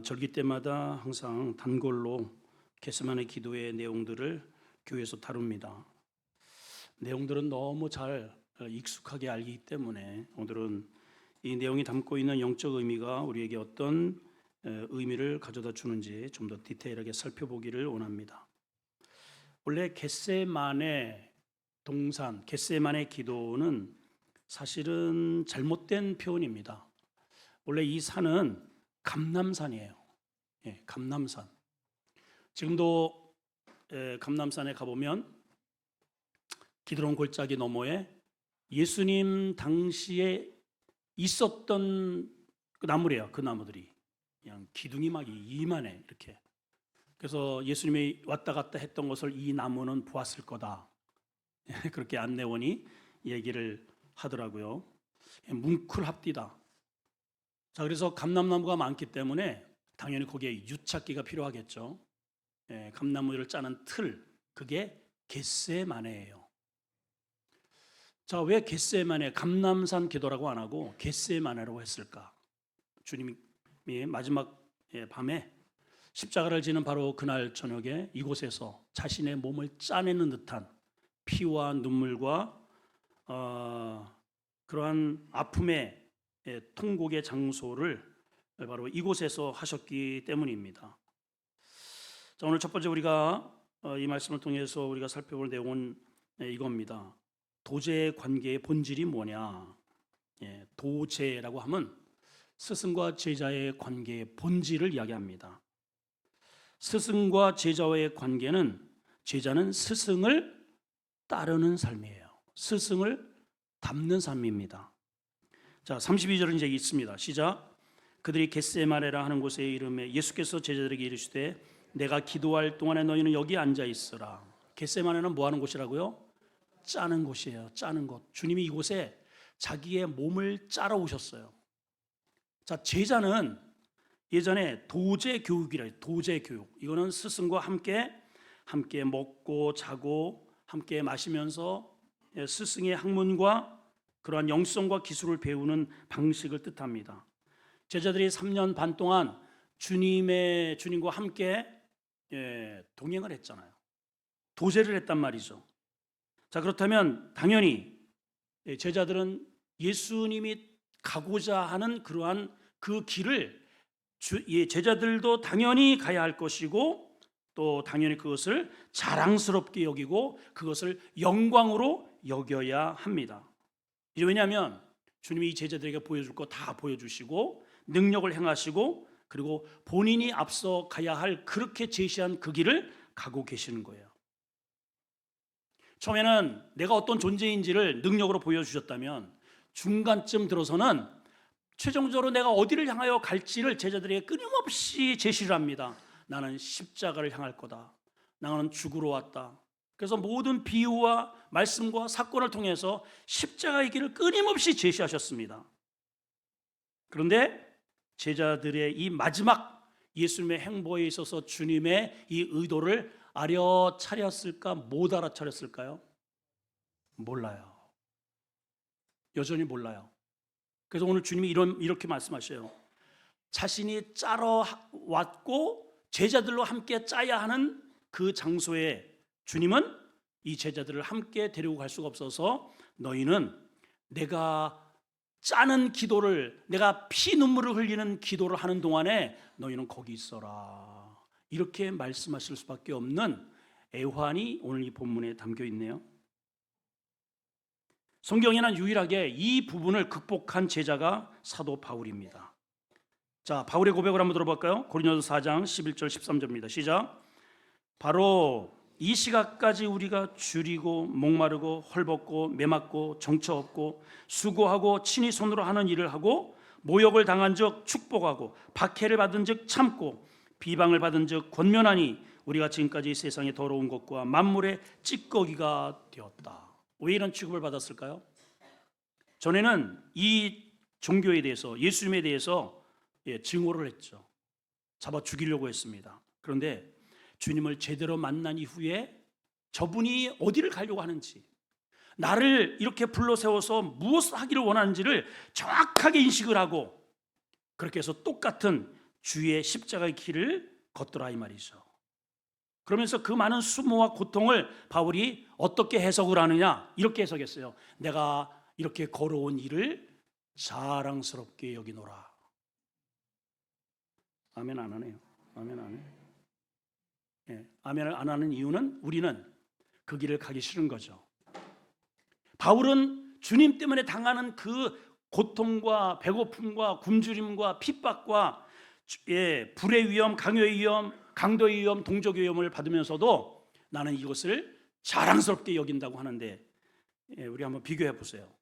절기 때마다 항상 단골로 겟세마네 기도의 내용들을 교회에서 다룹니다. 내용들은 너무 잘 익숙하게 알기 때문에 오늘은 이 내용이 담고 있는 영적 의미가 우리에게 어떤 의미를 가져다 주는지 좀 더 디테일하게 살펴보기를 원합니다. 원래 겟세마네 동산, 겟세마네 기도는 사실은 잘못된 표현입니다. 원래 이 산은 감람산이에요. 감람산. 지금도 감람산에 가보면 기드론 골짜기 너머에 예수님 당시에 있었던 그 나무래요. 그 나무들이 그냥 기둥이 막 이만해 이렇게. 그래서 예수님이 왔다 갔다 했던 것을 이 나무는 보았을 거다. 그렇게 안내원이 얘기를 하더라고요. 뭉클합디다. 자, 그래서 감람나무가 많기 때문에 당연히 거기에 유착기가 필요하겠죠. 감나무를 짜는 틀, 그게 겟세마네예요. 자, 왜 겟세마네, 감람산 기도라고 안 하고 겟세마네라고 했을까? 주님이 마지막 밤에 십자가를 지는 바로 그날 저녁에 이곳에서 자신의 몸을 짜내는 듯한 피와 눈물과 그러한 아픔의 통곡의 장소를 바로 이곳에서 하셨기 때문입니다. 자, 오늘 첫 번째 우리가 이 말씀을 통해서 우리가 살펴볼 내용은 이겁니다. 도제의 관계의 본질이 뭐냐? 도제라고 하면 스승과 제자의 관계의 본질을 이야기합니다. 스승과 제자와의 관계는 제자는 스승을 따르는 삶이에요. 스승을 닮는 삶입니다. 자, 32절은 이제 있습니다. 시작. 그들이 겟세마네라 하는 곳에 이름에 예수께서 제자들에게 이르시되 내가 기도할 동안에 너희는 여기 앉아 있으라. 겟세마네는 뭐 하는 곳이라고요? 짜는 곳이에요. 짜는 곳. 주님이 이곳에 자기의 몸을 짜러 오셨어요. 자, 제자는 예전에 도제 교육이라 해요. 도제 교육. 이거는 스승과 함께 먹고 자고 함께 마시면서 스승의 학문과 그러한 영성과 기술을 배우는 방식을 뜻합니다. 제자들이 3년 반 동안 주님과 함께 동행을 했잖아요. 도제를 했단 말이죠. 자, 그렇다면 당연히 제자들은 예수님이 가고자 하는 그러한 그 길을 제자들도 당연히 가야 할 것이고 또 당연히 그것을 자랑스럽게 여기고 그것을 영광으로 여겨야 합니다. 이제 왜냐하면 주님이 이 제자들에게 보여줄 거 다 보여주시고 능력을 행하시고 그리고 본인이 앞서 가야 할 그렇게 제시한 그 길을 가고 계시는 거예요. 처음에는 내가 어떤 존재인지를 능력으로 보여주셨다면 중간쯤 들어서는 최종적으로 내가 어디를 향하여 갈지를 제자들에게 끊임없이 제시를 합니다. 나는 십자가를 향할 거다. 나는 죽으러 왔다. 그래서 모든 비유와 말씀과 사건을 통해서 십자가의 길을 끊임없이 제시하셨습니다. 그런데 제자들의 이 마지막 예수님의 행보에 있어서 주님의 이 의도를 알아차렸을까? 못 알아차렸을까요? 몰라요. 여전히 몰라요. 그래서 오늘 주님이 이렇게 말씀하셔요. 자신이 짜러 왔고 제자들로 함께 짜야 하는 그 장소에 주님은 이 제자들을 함께 데리고 갈 수가 없어서 너희는 내가 짜는 기도를, 내가 피 눈물을 흘리는 기도를 하는 동안에 너희는 거기 있어라. 이렇게 말씀하실 수밖에 없는 애환이 오늘 이 본문에 담겨 있네요. 성경에는 유일하게 이 부분을 극복한 제자가 사도 바울입니다. 자, 바울의 고백을 한번 들어볼까요? 고린도서 4장 11절 13절입니다. 시작. 바로 이 시각까지 우리가 줄이고 목마르고 헐벗고 매맞고 정처 없고 수고하고 친히 손으로 하는 일을 하고 모욕을 당한 즉 축복하고 박해를 받은 즉 참고 비방을 받은 즉 권면하니 우리가 지금까지 세상의 더러운 것과 만물의 찌꺼기가 되었다. 왜 이런 취급을 받았을까요? 전에는 이 종교에 대해서 예수님에 대해서 증오를 했죠. 잡아 죽이려고 했습니다. 그런데 주님을 제대로 만난 이후에 저분이 어디를 가려고 하는지, 나를 이렇게 불러 세워서 무엇을 하기를 원하는지를 정확하게 인식을 하고 그렇게 해서 똑같은 주의 십자가의 길을 걷더라 이 말이죠. 그러면서 그 많은 수모와 고통을 바울이 어떻게 해석을 하느냐, 이렇게 해석했어요. 내가 이렇게 걸어온 일을 자랑스럽게 여기노라. 아멘 안 하네요. 아멘 안 해요. 예, 아멘을 안 하는 이유는 우리는 그 길을 가기 싫은 거죠. 바울은 주님 때문에 당하는 그 고통과 배고픔과 굶주림과 핍박과 불의 위험, 강요의 위험, 강도의 위험, 동족의 위험을 받으면서도 나는 이것을 자랑스럽게 여긴다고 하는데, 우리 한번 비교해 보세요.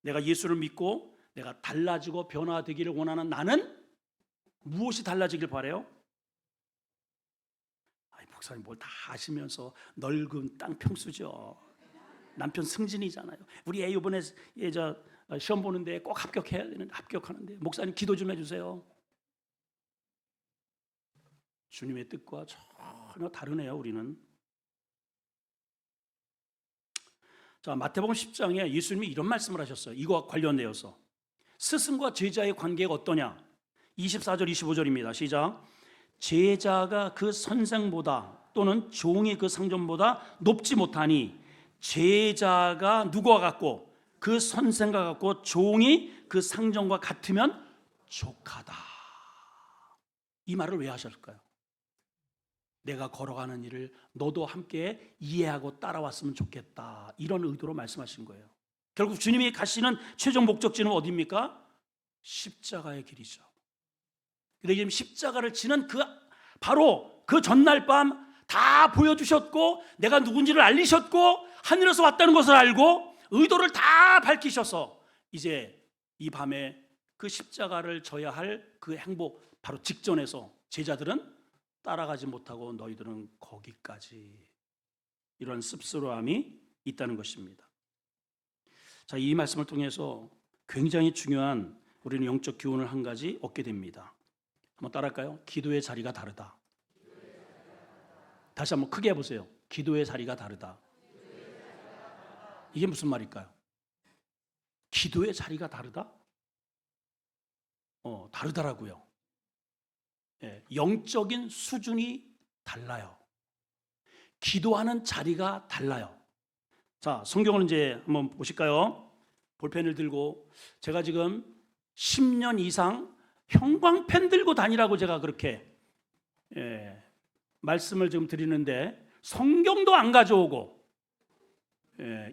내가 예수를 믿고 내가 달라지고 변화되기를 원하는 나는 무엇이 달라지길 바래요? 목사님 뭘 다 하시면서 넓은 땅 평수죠. 남편 승진이잖아요. 우리 애 이번에 시험 보는데 꼭 합격해야 되는데 합격하는데 목사님 기도 좀 해주세요. 주님의 뜻과 전혀 다르네요. 우리는. 자, 마태복음 10장에 예수님이 이런 말씀을 하셨어요. 이거와 관련되어서 스승과 제자의 관계가 어떠냐? 24절 25절입니다. 시작. 제자가 그 선생보다 또는 종이 그 상전보다 높지 못하니 제자가 누구와 같고 그 선생과 같고 종이 그 상전과 같으면 족하다. 이 말을 왜 하셨을까요? 내가 걸어가는 일을 너도 함께 이해하고 따라왔으면 좋겠다, 이런 의도로 말씀하신 거예요. 결국 주님이 가시는 최종 목적지는 어디입니까? 십자가의 길이죠. 근데 지금 십자가를 지는 바로 그 전날 밤 다 보여주셨고 내가 누군지를 알리셨고 하늘에서 왔다는 것을 알고 의도를 다 밝히셔서 이제 이 밤에 그 십자가를 져야 할 그 행복 바로 직전에서 제자들은 따라가지 못하고 너희들은 거기까지, 이런 씁쓸함이 있다는 것입니다. 자, 이 말씀을 통해서 굉장히 중요한 우리는 영적 교훈을 한 가지 얻게 됩니다. 한번 따라할까요? 기도의 자리가 다르다. 다시 한번 크게 해보세요. 기도의 자리가 다르다. 이게 무슨 말일까요? 기도의 자리가 다르다? 다르더라고요. 영적인 수준이 달라요. 기도하는 자리가 달라요. 자, 성경을 이제 한번 보실까요? 볼펜을 들고, 제가 지금 10년 이상 형광펜 들고 다니라고 제가 그렇게 말씀을 좀 드리는데 성경도 안 가져오고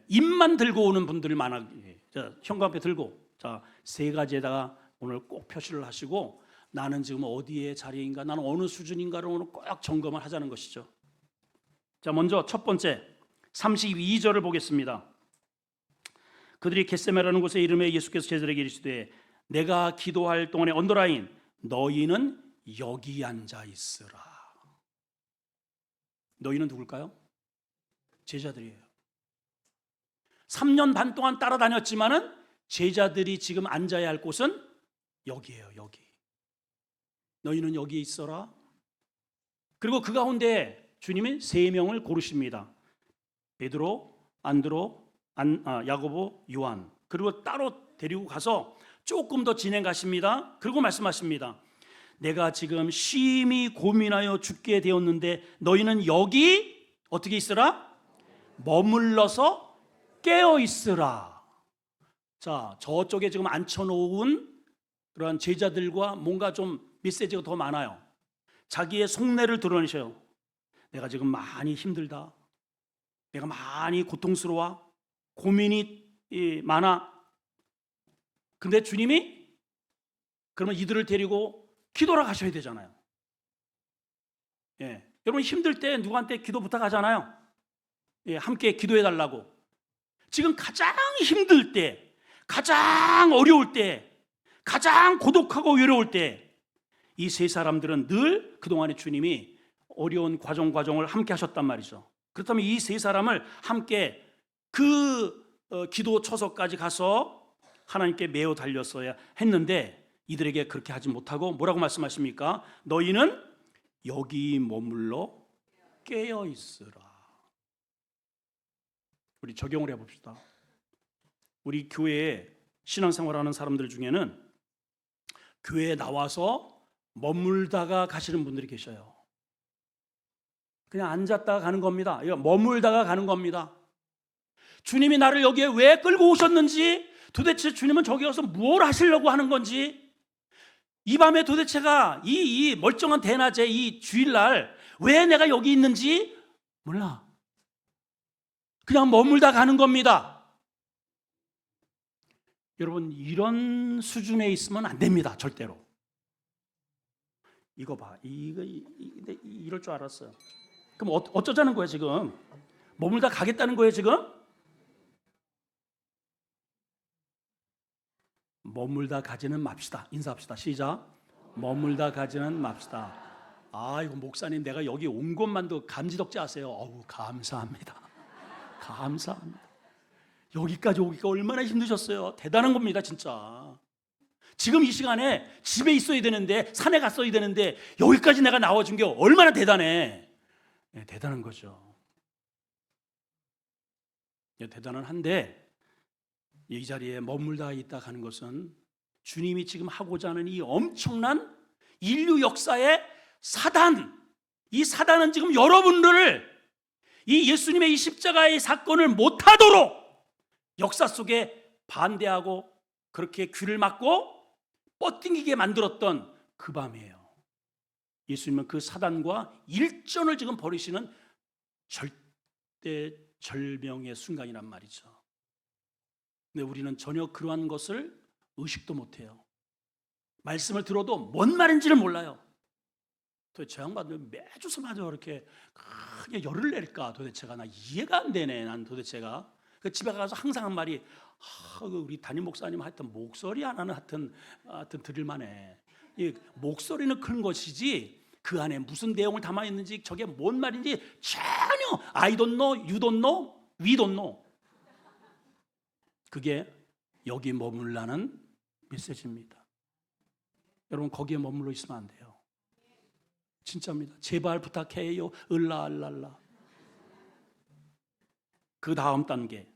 입만 들고 오는 분들이 많아. 자, 형광펜 들고, 자, 세 가지에다가 오늘 꼭 표시를 하시고 나는 지금 어디의 자리인가, 나는 어느 수준인가를 오늘 꼭 점검을 하자는 것이죠. 자, 먼저 첫 번째 32절을 보겠습니다. 그들이 겟세마네라는 곳에 이름에 예수께서 제자들에게 이르시되 내가 기도할 동안에 언더라인 너희는 여기 앉아 있으라. 너희는 누굴까요? 제자들이에요. 3년 반 동안 따라다녔지만은 제자들이 지금 앉아야 할 곳은 여기예요. 여기. 너희는 여기에 있어라. 그리고 그 가운데 주님이 3명을 고르십니다. 베드로, 안드로, 야고보, 요한. 그리고 따로 데리고 가서 조금 더 진행하십니다. 그리고 말씀하십니다. 내가 지금 심히 고민하여 죽게 되었는데 너희는 여기 어떻게 있으라? 머물러서 깨어 있으라. 자, 저쪽에 지금 앉혀놓은 그러한 제자들과 뭔가 좀 메시지가 더 많아요. 자기의 속내를 드러내셔요. 내가 지금 많이 힘들다. 내가 많이 고통스러워. 고민이 많아. 근데 주님이 그러면 이들을 데리고 기도를 가셔야 되잖아요. 여러분 힘들 때 누구한테 기도 부탁하잖아요. 함께 기도해 달라고. 지금 가장 힘들 때, 가장 어려울 때, 가장 고독하고 외로울 때 이 세 사람들은 늘 그동안에 주님이 어려운 과정을 함께 하셨단 말이죠. 그렇다면 이 세 사람을 함께 기도 처소까지 가서 하나님께 매어 달렸어야 했는데 이들에게 그렇게 하지 못하고 뭐라고 말씀하십니까? 너희는 여기 머물러 깨어 있으라. 우리 적용을 해봅시다. 우리 교회에 신앙생활하는 사람들 중에는 교회에 나와서 머물다가 가시는 분들이 계셔요. 그냥 앉았다가 가는 겁니다. 머물다가 가는 겁니다. 주님이 나를 여기에 왜 끌고 오셨는지, 도대체 주님은 저기 가서 뭘 하시려고 하는 건지, 이 밤에 도대체가 이 멀쩡한 대낮에 이 주일날 왜 내가 여기 있는지 몰라. 그냥 머물다 가는 겁니다. 여러분, 이런 수준에 있으면 안 됩니다. 절대로. 이거 봐. 이럴 줄 알았어요. 그럼 어쩌자는 거예요 지금? 머물다 가겠다는 거예요 지금? 머물다 가지는 맙시다. 인사합시다. 시작. 머물다 가지는 맙시다. 이거 목사님, 내가 여기 온 것만도 감지덕지 하세요. 어우, 감사합니다. 감사합니다. 여기까지 오기가 얼마나 힘드셨어요. 대단한 겁니다 진짜. 지금 이 시간에 집에 있어야 되는데, 산에 갔어야 되는데 여기까지 내가 나와준 게 얼마나 대단해. 대단한 거죠. 대단은 한데, 이 자리에 머물다 있다 가는 것은 주님이 지금 하고자 하는 이 엄청난 인류 역사의 사단, 이 사단은 지금 여러분들을 이 예수님의 이 십자가의 사건을 못하도록 역사 속에 반대하고 그렇게 귀를 막고 뻗팅기게 만들었던 그 밤이에요. 예수님은 그 사단과 일전을 지금 벌이시는 절대 절명의 순간이란 말이죠. 근데 우리는 전혀 그러한 것을 의식도 못해요. 말씀을 들어도 뭔 말인지를 몰라요. 도대체 저 양반들 매주서마다 이렇게 크게 열을 낼까? 도대체가 나 이해가 안 되네. 난 도대체가 그 집에 가서 항상 한 말이, 우리 담임 목사님 하여튼 목소리 하나는 하여튼 들을만해. 이 목소리는 큰 것이지 그 안에 무슨 내용을 담아 있는지, 저게 뭔 말인지 전혀 I don't know, you don't know, we don't know. 그게 여기 머물라는 메시지입니다. 여러분, 거기에 머물러 있으면 안 돼요. 진짜입니다. 제발 부탁해요. 을라알랄라. 그 다음 단계,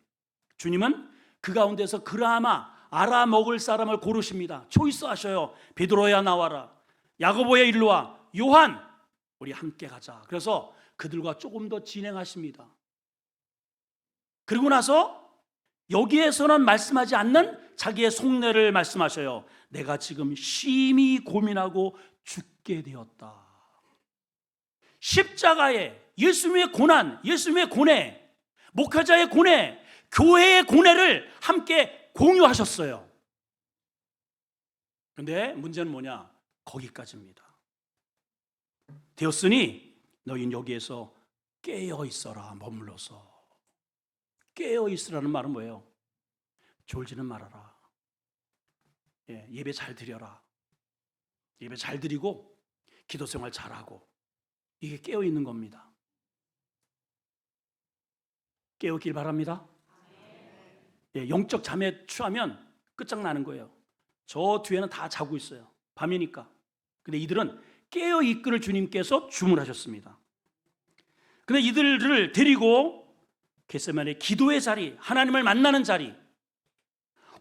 주님은 그 가운데서 그나마 알아먹을 사람을 고르십니다. 초이스 하셔요. 베드로야 나와라, 야고보야 일로 와, 요한 우리 함께 가자. 그래서 그들과 조금 더 진행하십니다. 그리고 나서 여기에서는 말씀하지 않는 자기의 속내를 말씀하셔요. 내가 지금 심히 고민하고 죽게 되었다. 십자가에 예수님의 고난, 예수님의 고뇌, 목회자의 고뇌, 교회의 고뇌를 함께 공유하셨어요. 그런데 문제는 뭐냐? 거기까지입니다. 되었으니 너희는 여기에서 깨어 있어라. 머물러서. 깨어 있으라는 말은 뭐예요? 졸지는 말아라. 예배 잘 드려라. 예배 잘 드리고 기도 생활 잘하고, 이게 깨어 있는 겁니다. 깨어있길 바랍니다. 영적 잠에 취하면 끝장나는 거예요. 저 뒤에는 다 자고 있어요. 밤이니까. 근데 이들은 깨어 있기를 주님께서 주문하셨습니다. 근데 이들을 데리고 겟세마네 기도의 자리, 하나님을 만나는 자리,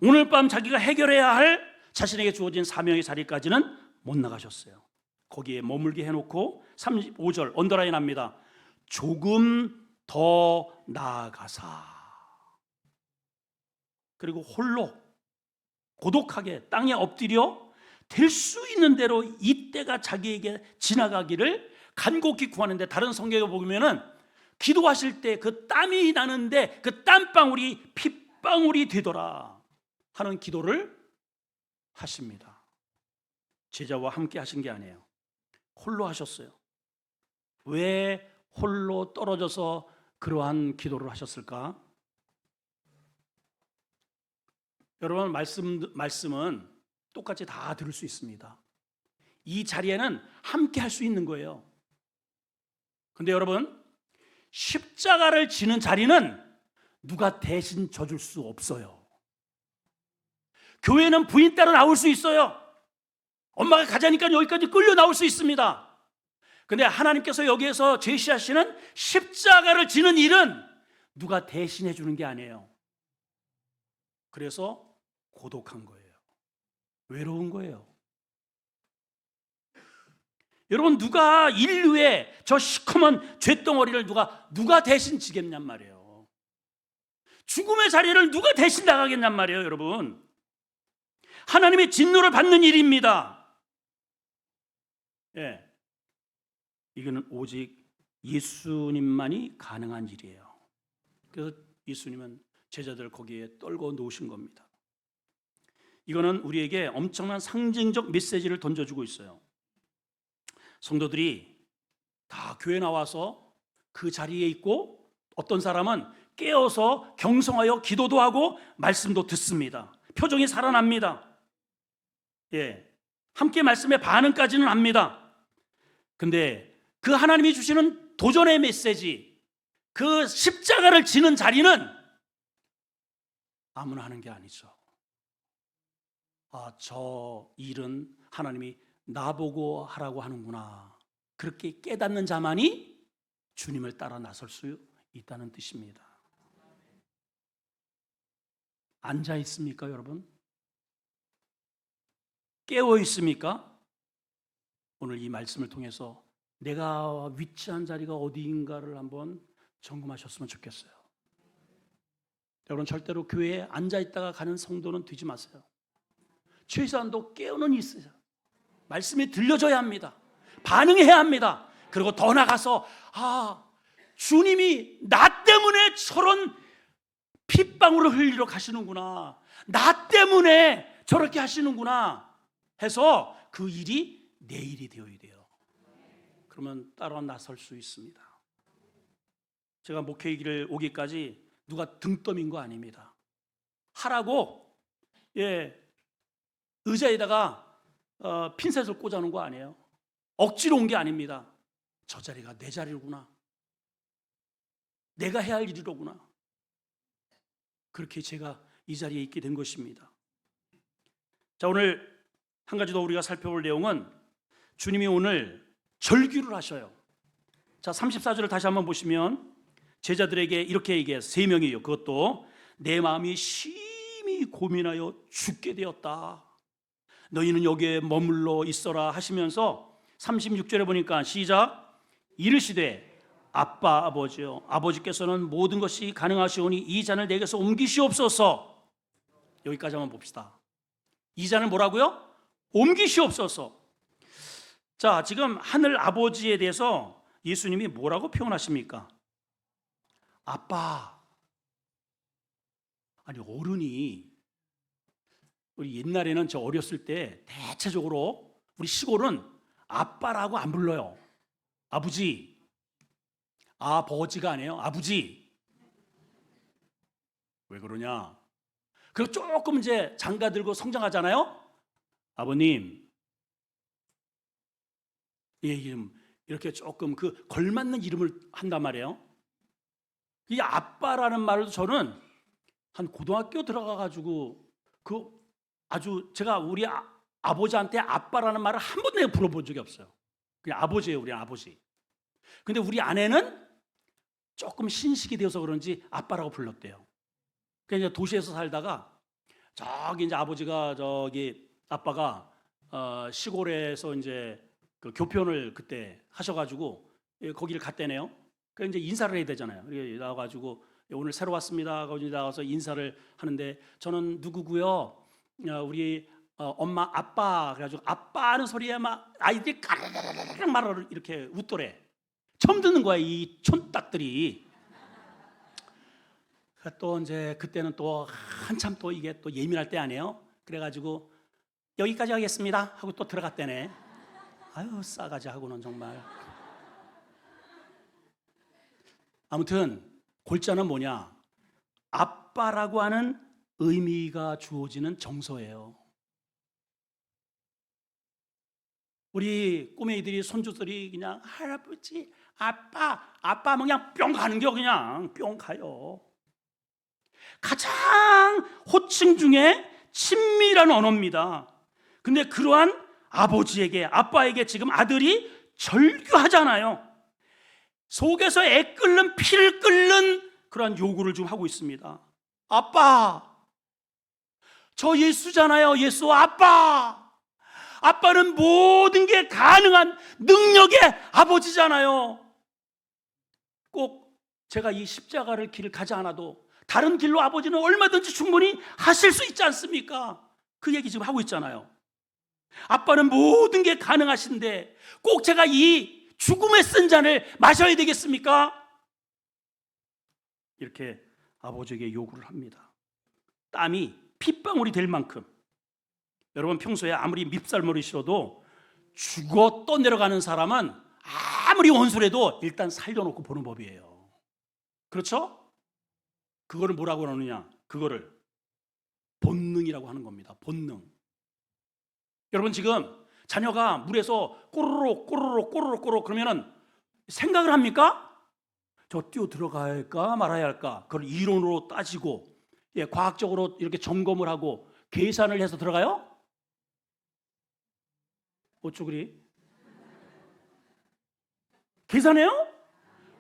오늘 밤 자기가 해결해야 할 자신에게 주어진 사명의 자리까지는 못 나가셨어요. 거기에 머물게 해놓고 35절 언더라인 합니다. 조금 더 나아가사. 그리고 홀로 고독하게 땅에 엎드려 될 수 있는 대로 이때가 자기에게 지나가기를 간곡히 구하는데, 다른 성경에 보면은 기도하실 때 그 땀이 나는데 그 땀방울이 핏방울이 되더라 하는 기도를 하십니다. 제자와 함께 하신 게 아니에요. 홀로 하셨어요. 왜 홀로 떨어져서 그러한 기도를 하셨을까? 여러분, 말씀은 똑같이 다 들을 수 있습니다. 이 자리에는 함께 할 수 있는 거예요. 근데 여러분, 십자가를 지는 자리는 누가 대신 져줄 수 없어요. 교회는 부인 따라 나올 수 있어요. 엄마가 가자니까 여기까지 끌려 나올 수 있습니다. 근데 하나님께서 여기에서 제시하시는 십자가를 지는 일은 누가 대신해 주는 게 아니에요. 그래서 고독한 거예요. 외로운 거예요. 여러분, 누가 인류의 저 시커먼 쇳덩어리를 누가 대신 지겠냔 말이에요. 죽음의 자리를 누가 대신 나가겠냔 말이에요, 여러분. 하나님의 진노를 받는 일입니다. 예. 이거는 오직 예수님만이 가능한 일이에요. 그래서 예수님은 제자들을 거기에 떨궈 놓으신 겁니다. 이거는 우리에게 엄청난 상징적 메시지를 던져주고 있어요. 성도들이 다 교회 나와서 그 자리에 있고, 어떤 사람은 깨어서 경성하여 기도도 하고 말씀도 듣습니다. 표정이 살아납니다. 예, 함께 말씀에 반응까지는 합니다. 근데 그 하나님이 주시는 도전의 메시지, 그 십자가를 지는 자리는 아무나 하는 게 아니죠. 저 일은 하나님이 나보고 하라고 하는구나, 그렇게 깨닫는 자만이 주님을 따라 나설 수 있다는 뜻입니다. 앉아 있습니까, 여러분? 깨어 있습니까? 오늘 이 말씀을 통해서 내가 위치한 자리가 어디인가를 한번 점검하셨으면 좋겠어요. 여러분, 절대로 교회에 앉아 있다가 가는 성도는 되지 마세요. 최소한도 깨어는 있으세요. 말씀이 들려줘야 합니다. 반응해야 합니다. 그리고 더 나가서 주님이 나 때문에 저런 핏방울을 흘리러 가시는구나, 나 때문에 저렇게 하시는구나 해서 그 일이 내 일이 되어야 돼요. 그러면 따라 나설 수 있습니다. 제가 목회의 길을 오기까지 누가 등 떠민 거 아닙니다. 하라고 의자에다가 핀셋을 꽂아놓은 거 아니에요. 억지로 온 게 아닙니다. 저 자리가 내 자리구나, 내가 해야 할 일이로구나, 그렇게 제가 이 자리에 있게 된 것입니다. 자, 오늘 한 가지 더 우리가 살펴볼 내용은, 주님이 오늘 절규를 하셔요. 자, 34절을 다시 한번 보시면 제자들에게 이렇게 얘기해요. 3명이에요. 그것도 내 마음이 심히 고민하여 죽게 되었다, 너희는 여기에 머물러 있어라 하시면서 36절에 보니까 시작, 이르시되 아빠 아버지요, 아버지께서는 모든 것이 가능하시오니 이 잔을 내게서 옮기시옵소서. 여기까지 한번 봅시다. 이 잔을 뭐라고요? 옮기시옵소서. 자, 지금 하늘 아버지에 대해서 예수님이 뭐라고 표현하십니까? 아빠. 아니, 어른이, 우리 옛날에는 저 어렸을 때 대체적으로 우리 시골은 아빠라고 안 불러요. 아버지. 아버지가 아니에요. 아버지. 왜 그러냐? 그리고 조금 이제 장가 들고 성장하잖아요. 아버님. 이렇게 조금 그 걸맞는 이름을 한단 말이에요. 이 아빠라는 말도 저는 한 고등학교 들어가가지고 아주 제가 우리 아버지한테 아빠라는 말을 한 번도 내가 불러본 적이 없어요. 그냥 아버지예요, 우리 아버지. 근데 우리 아내는 조금 신식이 되어서 그런지 아빠라고 불렀대요. 그러니까 이제 도시에서 살다가 저기 이제 아빠가 시골에서 이제 그 교편을 그때 하셔가지고 거기를 갔대네요. 그래서 이제 인사를 해야 되잖아요. 나와가지고 오늘 새로 왔습니다. 거기 나와서 인사를 하는데 저는 누구고요? 우리 엄마 아빠. 그래가지고 아빠 하는 소리에 막 아이들이 까르르르 말을 이렇게 웃더래. 처음 듣는 거야, 이 촌딱들이. 또 이제 그때는 또 한참 또 이게 또 예민할 때 아니에요. 그래가지고 여기까지 하겠습니다 하고 또 들어갔대네. 아유, 싸가지 하고는 정말. 아무튼 골자는 뭐냐? 아빠라고 하는 의미가 주어지는 정서예요. 우리 꼬맹이들이, 손주들이 그냥 할아버지, 아빠 하면 그냥 뿅 가는 게 그냥 뿅 가요. 가장 호칭 중에 친밀한 언어입니다. 근데 그러한 아버지에게, 아빠에게 지금 아들이 절규하잖아요. 속에서 애 끓는, 피를 끓는 그러한 요구를 좀 하고 있습니다. 아빠, 저 예수잖아요. 예수 아빠. 아빠는 모든 게 가능한 능력의 아버지잖아요. 꼭 제가 이 십자가를 길을 가지 않아도 다른 길로 아버지는 얼마든지 충분히 하실 수 있지 않습니까? 그 얘기 지금 하고 있잖아요. 아빠는 모든 게 가능하신데 꼭 제가 이 죽음의 쓴 잔을 마셔야 되겠습니까? 이렇게 아버지에게 요구를 합니다. 땀이 핏방울이 될 만큼. 여러분, 평소에 아무리 밉살머리 싫어도 죽어 떠내려가는 사람은 아무리 원수래도 일단 살려놓고 보는 법이에요. 그렇죠? 그거를 뭐라고 하느냐? 그거를 본능이라고 하는 겁니다. 본능. 여러분, 지금 자녀가 물에서 꼬르륵 꼬르륵 꼬르륵 꼬르륵 그러면은 생각을 합니까? 저 뛰어 들어가야 할까 말아야 할까? 그걸 이론으로 따지고 과학적으로 이렇게 점검을 하고 계산을 해서 들어가요? 어쩌 그리? 계산해요?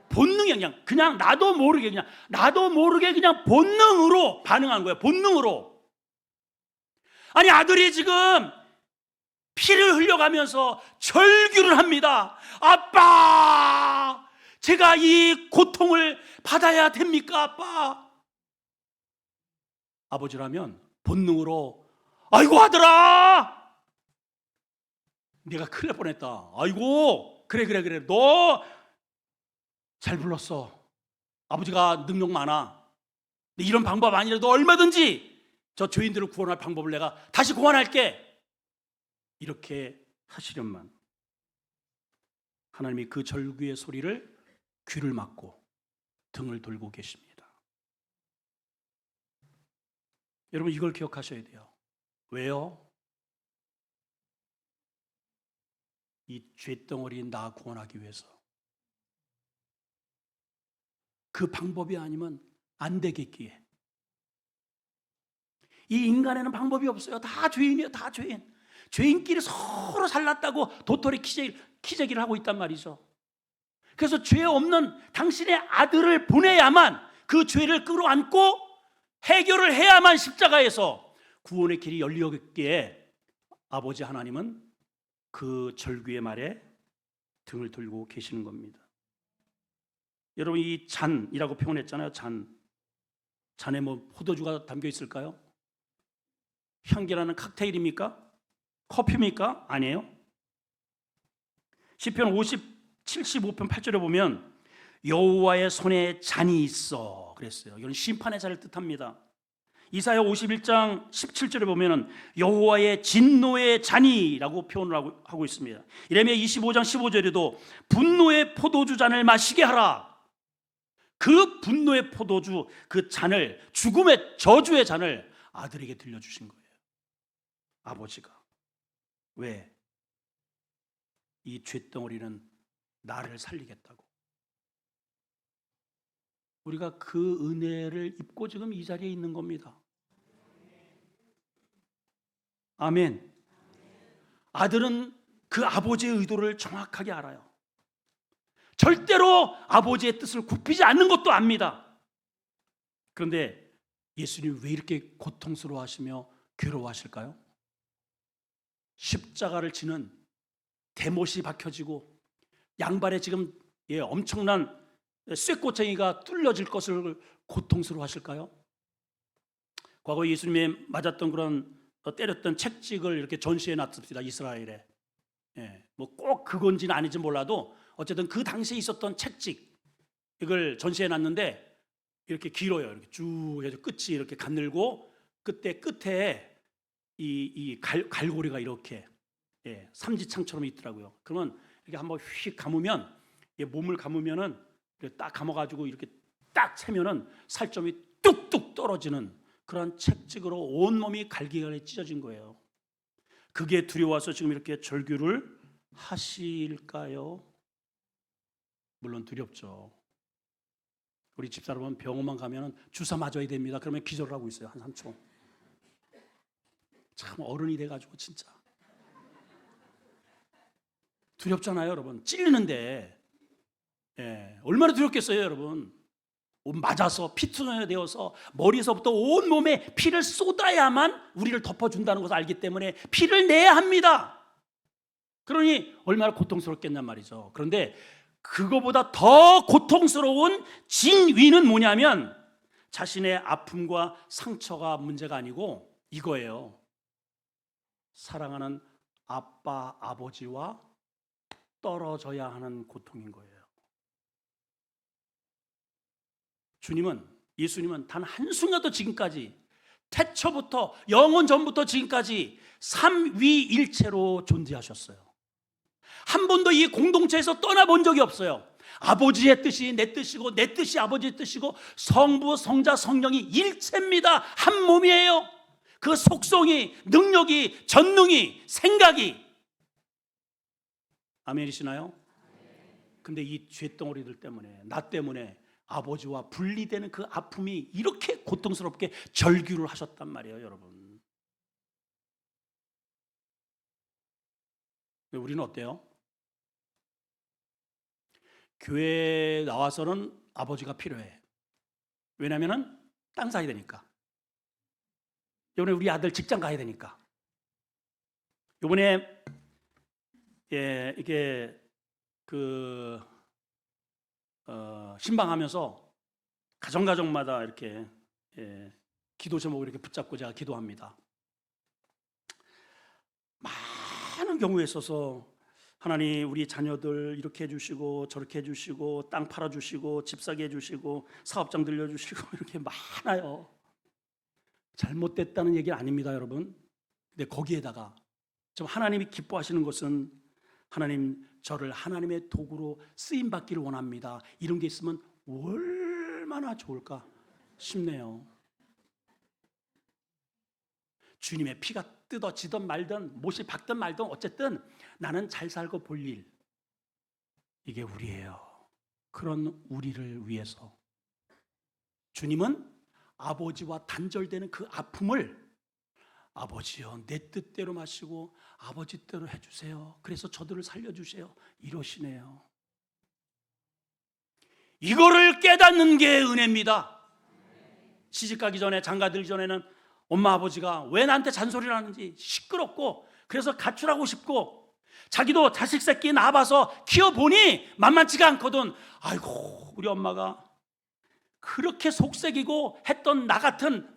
본능이 그냥 나도 모르게 그냥 본능으로 반응한 거예요. 본능으로. 아니, 아들이 지금 피를 흘려가면서 절규를 합니다. 아빠, 제가 이 고통을 받아야 됩니까, 아빠? 아버지라면 본능으로 아이고 아들아, 내가 큰일 날 뻔했다. 아이고, 그래 너 잘 불렀어. 아버지가 능력 많아. 근데 이런 방법 아니라도 얼마든지 저 죄인들을 구원할 방법을 내가 다시 고안할게. 이렇게 하시련만 하나님이 그 절규의 소리를 귀를 막고 등을 돌고 계십니다. 여러분, 이걸 기억하셔야 돼요. 왜요? 이 죄덩어리인 나 구원하기 위해서. 그 방법이 아니면 안 되겠기에. 이 인간에는 방법이 없어요. 다 죄인이에요. 다 죄인. 죄인끼리 서로 잘났다고 도토리 키재기를 하고 있단 말이죠. 그래서 죄 없는 당신의 아들을 보내야만, 그 죄를 끌어안고 해결을 해야만 십자가에서 구원의 길이 열리었기에 아버지 하나님은 그 절규의 말에 등을 돌고 계시는 겁니다. 여러분, 이 잔이라고 표현했잖아요. 잔에 뭐 포도주가 담겨 있을까요? 향기나는 칵테일입니까? 커피입니까? 아니에요. 시편 75편 8절에 보면 여호와의 손에 잔이 있어 그랬어요. 이건 심판의 잔을 뜻합니다. 이사야 51장 17절에 보면 여호와의 진노의 잔이라고 표현을 하고 있습니다. 이레미야 25장 15절에도 분노의 포도주 잔을 마시게 하라. 그 분노의 포도주, 그 잔을, 죽음의 저주의 잔을 아들에게 들려주신 거예요. 아버지가. 왜? 이 쇳덩어리는 나를 살리겠다고. 우리가 그 은혜를 입고 지금 이 자리에 있는 겁니다. 아멘. 아들은 그 아버지의 의도를 정확하게 알아요. 절대로 아버지의 뜻을 굽히지 않는 것도 압니다. 그런데 예수님 왜 이렇게 고통스러워하시며 괴로워하실까요? 십자가를 지는 대못이 박혀지고 양발에 지금 엄청난 쇠꼬챙이가 뚫려질 것을 고통스러워하실까요? 과거 예수님이 맞았던 그런 때렸던 책찍을 이렇게 전시해 놨습니다. 이스라엘에. 뭐 꼭 그건지는 아닌지 몰라도 어쨌든 그 당시에 있었던 책찍, 이걸 전시해 놨는데 이렇게 길어요. 이렇게 쭉 해서 끝이 이렇게 가늘고 끝에 이 갈고리가 이렇게 삼지창처럼 있더라고요. 그러면 이렇게 한번 휙 감으면, 몸을 감으면은 딱 감아가지고 이렇게 딱 채면은 살점이 뚝뚝 떨어지는 그런 책찍으로 온 몸이 갈기갈기 찢어진 거예요. 그게 두려워서 지금 이렇게 절규를 하실까요? 물론 두렵죠. 우리 집사람은 병원만 가면 주사 맞아야 됩니다. 그러면 기절을 하고 있어요. 한 3초. 참 어른이 돼가지고 진짜 두렵잖아요, 여러분. 찔리는데 얼마나 두렵겠어요, 여러분. 맞아서 피투성이 되어서 머리에서부터 온 몸에 피를 쏟아야만 우리를 덮어준다는 것을 알기 때문에 피를 내야 합니다. 그러니 얼마나 고통스럽겠냔 말이죠. 그런데 그거보다 더 고통스러운 진위는 뭐냐면 자신의 아픔과 상처가 문제가 아니고 이거예요. 사랑하는 아빠, 아버지와 떨어져야 하는 고통인 거예요. 예수님은 단 한순간도 지금까지, 태초부터 영원 전부터 지금까지 삼위일체로 존재하셨어요. 한 번도 이 공동체에서 떠나본 적이 없어요. 아버지의 뜻이 내 뜻이고 내 뜻이 아버지의 뜻이고 성부, 성자, 성령이 일체입니다. 한 몸이에요. 그 속성이, 능력이, 전능이, 생각이. 아멘이시나요? 근데 이 죄덩어리들 때문에, 나 때문에 아버지와 분리되는 그 아픔이 이렇게 고통스럽게 절규를 하셨단 말이에요, 여러분. 우리는 어때요? 교회에 나와서는 아버지가 필요해. 왜냐면은 땅 사야 되니까. 이번에 우리 아들 직장 가야 되니까. 이번에 이게 신방하면서 가정마다 이렇게 기도 제목을 이렇게 붙잡고 제가 기도합니다. 많은 경우에 있어서 하나님 우리 자녀들 이렇게 해주시고 저렇게 해주시고 땅 팔아주시고 집 사게 해주시고 사업장 들려주시고 이렇게 많아요. 잘못됐다는 얘기는 아닙니다, 여러분. 근데 거기에다가 좀 하나님이 기뻐하시는 것은 하나님 저를 하나님의 도구로 쓰임받기를 원합니다. 이런 게 있으면 얼마나 좋을까 싶네요. 주님의 피가 뜯어지든 말든 못이 박든 말든 어쨌든 나는 잘 살고 볼 일, 이게 우리예요. 그런 우리를 위해서 주님은 아버지와 단절되는 그 아픔을 아버지여 내 뜻대로 마시고 아버지 뜻대로 해주세요. 그래서 저들을 살려주세요. 이러시네요. 이거를 깨닫는 게 은혜입니다. 시집가기 전에, 장가들기 전에는 엄마 아버지가 왜 나한테 잔소리를 하는지 시끄럽고, 그래서 가출하고 싶고, 자기도 자식 새끼 낳아봐서 키워보니 만만치가 않거든. 아이고 우리 엄마가 그렇게 속색이고 했던 나 같은,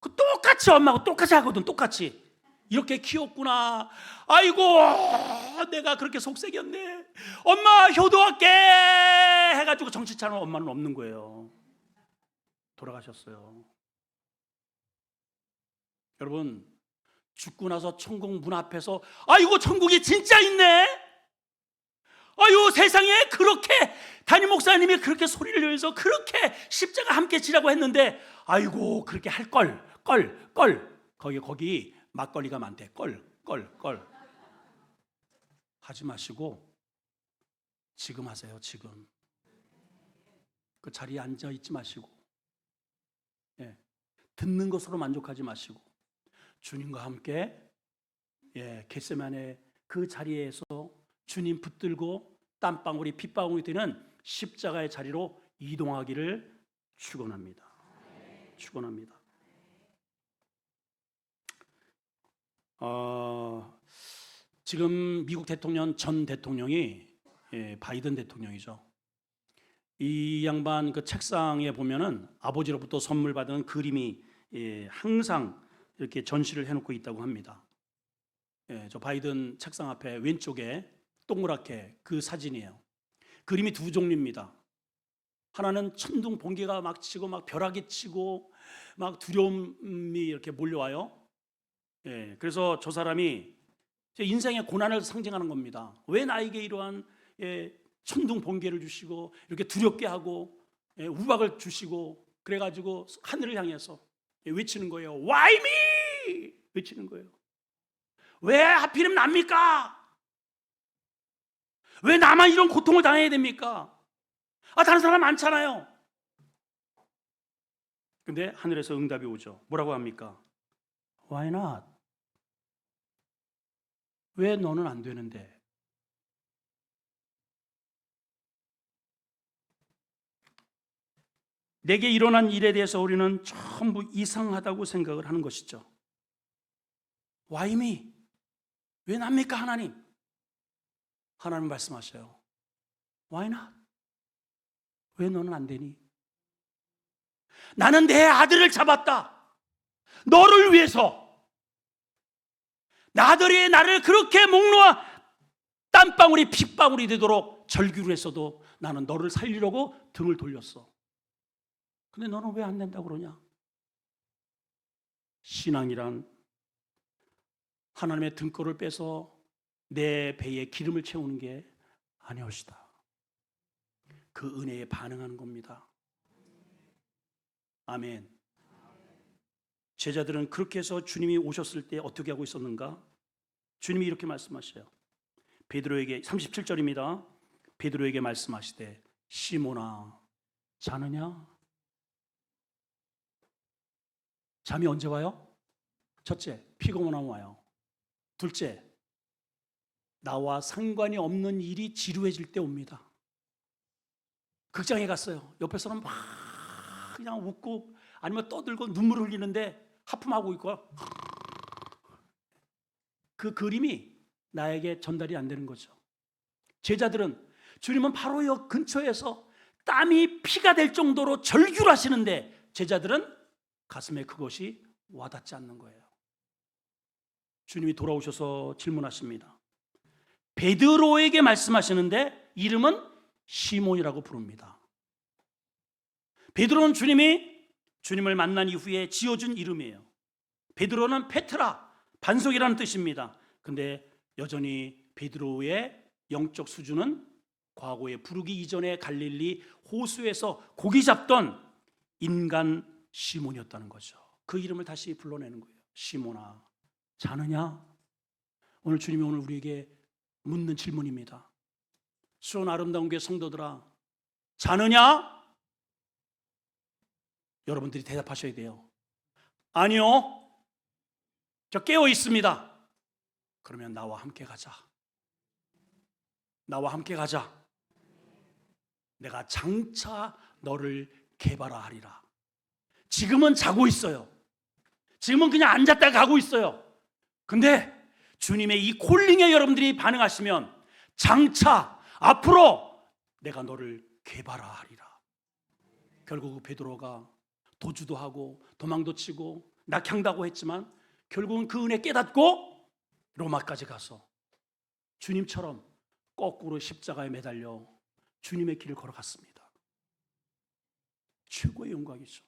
그 똑같이 엄마하고 똑같이 하거든. 똑같이 이렇게 키웠구나. 아이고 내가 그렇게 속색이었네. 엄마 효도할게 해가지고 정신 차리는 엄마는 없는 거예요. 돌아가셨어요. 여러분, 죽고 나서 천국 문 앞에서 아이고 천국이 진짜 있네, 아유 세상에, 그렇게 담임 목사님이 그렇게 소리를 내면서 그렇게 십자가 함께 지라고 했는데, 아이고 그렇게 할 걸 거기 막걸리가 많대. 걸 하지 마시고 지금 하세요. 지금 그 자리에 앉아 있지 마시고, 듣는 것으로 만족하지 마시고 주님과 함께 겟세마네 그 자리에서 주님 붙들고 땀방울이 핏방울이 되는 십자가의 자리로 이동하기를 축원합니다. 축원합니다. 지금 미국 대통령 전 대통령이 바이든 대통령이죠. 이 양반 그 책상에 보면은 아버지로부터 선물 받은 그림이 항상 이렇게 전시를 해놓고 있다고 합니다. 저 바이든 책상 앞에 왼쪽에 동그랗게 그 사진이에요. 그림이 두 종류입니다. 하나는 천둥 번개가 막 치고 막 벼락이 치고 막 두려움이 이렇게 몰려와요. 그래서 저 사람이 제 인생의 고난을 상징하는 겁니다. 왜 나에게 이러한 천둥 번개를 주시고 이렇게 두렵게 하고 우박을 주시고, 그래가지고 하늘을 향해서 외치는 거예요. Why me? 외치는 거예요. 왜 하필이면 납니까? 왜 나만 이런 고통을 당해야 됩니까? 다른 사람 많잖아요. 근데 하늘에서 응답이 오죠. 뭐라고 합니까? Why not? 왜 너는 안 되는데? 내게 일어난 일에 대해서 우리는 전부 이상하다고 생각을 하는 것이죠. Why me? 왜 납니까 하나님? 하나님 말씀하셔요. Why not? 왜 너는 안 되니? 나는 내 아들을 잡았다. 너를 위해서. 나들이 나를 그렇게 목 놓아 땀방울이 핏방울이 되도록 절규를 했어도 나는 너를 살리려고 등을 돌렸어. 근데 너는 왜 안 된다고 그러냐? 신앙이란 하나님의 등골을 빼서 내 배에 기름을 채우는 게 아니옵시다. 그 은혜에 반응하는 겁니다. 아멘. 제자들은 그렇게 해서 주님이 오셨을 때 어떻게 하고 있었는가? 주님이 이렇게 말씀하셔요. 베드로에게 37절입니다. 베드로에게 말씀하시되 시몬아 자느냐? 잠이 언제 와요? 첫째, 피곤하면 와요. 둘째, 나와 상관이 없는 일이 지루해질 때 옵니다. 극장에 갔어요. 옆에 사람 막 그냥 웃고 아니면 떠들고 눈물을 흘리는데 하품하고 있고 그 그림이 나에게 전달이 안 되는 거죠. 제자들은 주님은 바로 이 근처에서 땀이 피가 될 정도로 절규를 하시는데 제자들은 가슴에 그것이 와닿지 않는 거예요. 주님이 돌아오셔서 질문하십니다. 베드로에게 말씀하시는데 이름은 시몬이라고 부릅니다. 베드로는 주님을 만난 이후에 지어준 이름이에요. 베드로는 페트라, 반석이라는 뜻입니다. 근데 여전히 베드로의 영적 수준은 과거에 부르기 이전에 갈릴리 호수에서 고기 잡던 인간 시몬이었다는 거죠. 그 이름을 다시 불러내는 거예요. 시몬아, 자느냐? 오늘 주님이 오늘 우리에게 묻는 질문입니다. 수원 아름다운 교회 성도들아, 자느냐? 여러분들이 대답하셔야 돼요. 아니요, 저 깨어 있습니다. 그러면 나와 함께 가자. 나와 함께 가자. 내가 장차 너를 개발하리라. 지금은 자고 있어요. 지금은 그냥 앉았다 가고 있어요. 근데 주님의 이 콜링에 여러분들이 반응하시면 장차 앞으로 내가 너를 개발하리라. 결국 베드로가 도주도 하고 도망도 치고 낙향다고 했지만 결국은 그 은혜 깨닫고 로마까지 가서 주님처럼 거꾸로 십자가에 매달려 주님의 길을 걸어갔습니다. 최고의 영광이죠.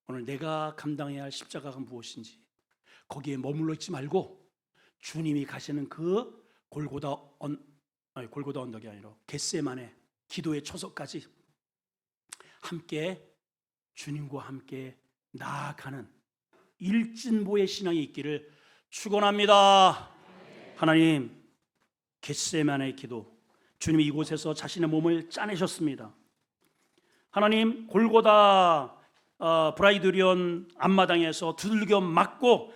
오늘 내가 감당해야 할 십자가가 무엇인지 거기에 머물러 있지 말고 주님이 가시는 그 골고다 언덕이 아니라 겟세마네 기도의 초석까지 함께 주님과 함께 나아가는 일진보의 신앙이 있기를 축원합니다. 하나님, 겟세마네 기도, 주님이 이곳에서 자신의 몸을 짜내셨습니다. 하나님, 골고다 브라이드리온 앞마당에서 두들겨 맞고